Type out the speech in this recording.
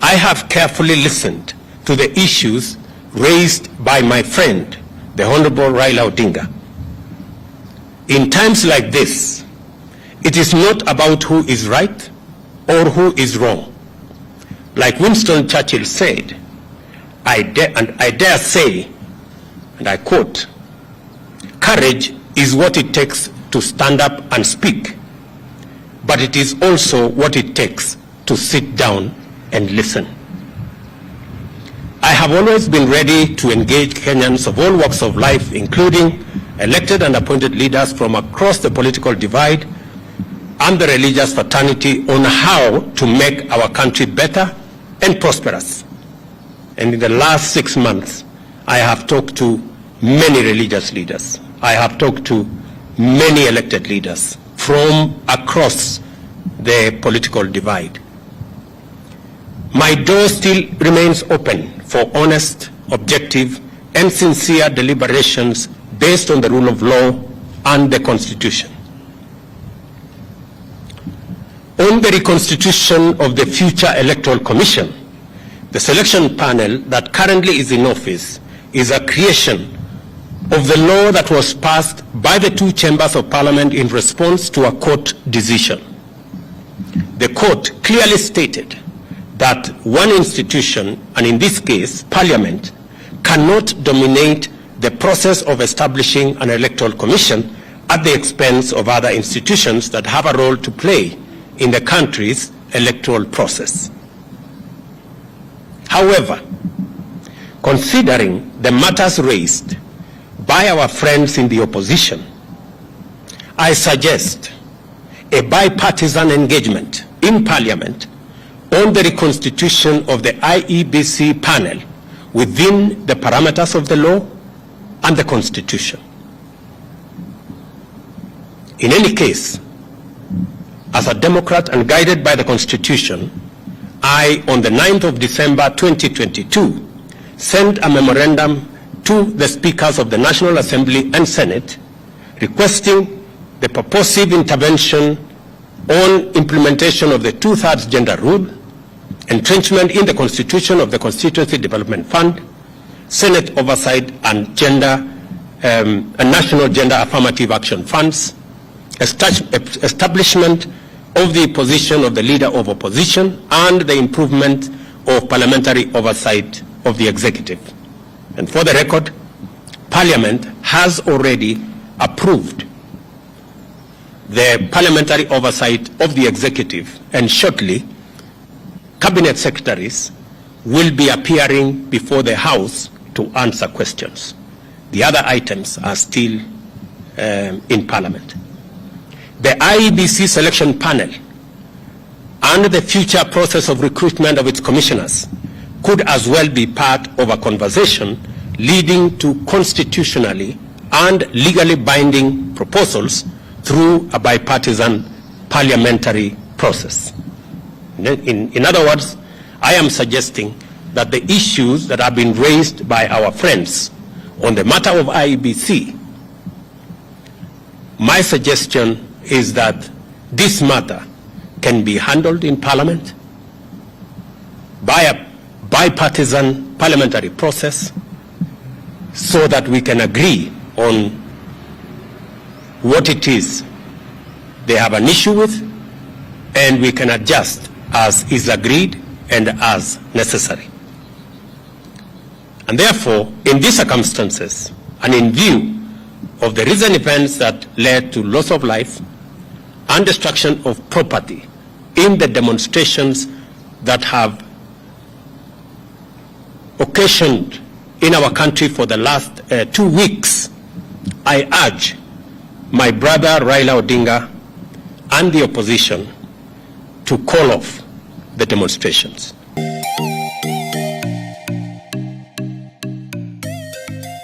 I have carefully listened to the issues raised by my friend, the Honorable Raila Odinga. In times like this, it is not about who is right or who is wrong. Like Winston Churchill said, I dare say, and I quote, "Courage is what it takes to stand up and speak, but it is also what it takes to sit down and listen." I have always been ready to engage Kenyans of all walks of life, including elected and appointed leaders from across the political divide and the religious fraternity, on how to make our country better and prosperous. And in the last 6 months, I have talked to many religious leaders. I have talked to many elected leaders from across the political divide. My door still remains open for honest, objective, and sincere deliberations based on the rule of law and the Constitution. On the reconstitution of the future Electoral Commission, the selection panel that currently is in office is a creation of the law that was passed by the two chambers of parliament in response to a court decision. The court clearly stated that one institution, and in this case, Parliament, cannot dominate the process of establishing an electoral commission at the expense of other institutions that have a role to play in the country's electoral process. However, considering the matters raised by our friends in the opposition, I suggest a bipartisan engagement in Parliament on the reconstitution of the IEBC panel within the parameters of the law and the Constitution. In any case, as a Democrat and guided by the Constitution, I, on the 9th of December 2022, sent a memorandum to the Speakers of the National Assembly and Senate requesting the purposive intervention on implementation of the 2/3 gender rule, entrenchment in the Constitution of the Constituency Development Fund, Senate oversight and national gender affirmative action funds, establishment of the position of the Leader of Opposition, and the improvement of parliamentary oversight of the executive. And for the record, Parliament has already approved the parliamentary oversight of the executive, and shortly, cabinet secretaries will be appearing before the House to answer questions. The other items are still in Parliament. The IEBC selection panel and the future process of recruitment of its commissioners could as well be part of a conversation leading to constitutionally and legally binding proposals through a bipartisan parliamentary process. In other words, I am suggesting that the issues that have been raised by our friends on the matter of IEBC, my suggestion is that this matter can be handled in Parliament by a bipartisan parliamentary process so that we can agree on what it is they have an issue with, and we can adjust as is agreed and as necessary. And therefore, in these circumstances, and in view of the recent events that led to loss of life and destruction of property in the demonstrations that have occasioned in our country for the last 2 weeks, I urge my brother Raila Odinga and the opposition to call off the demonstrations.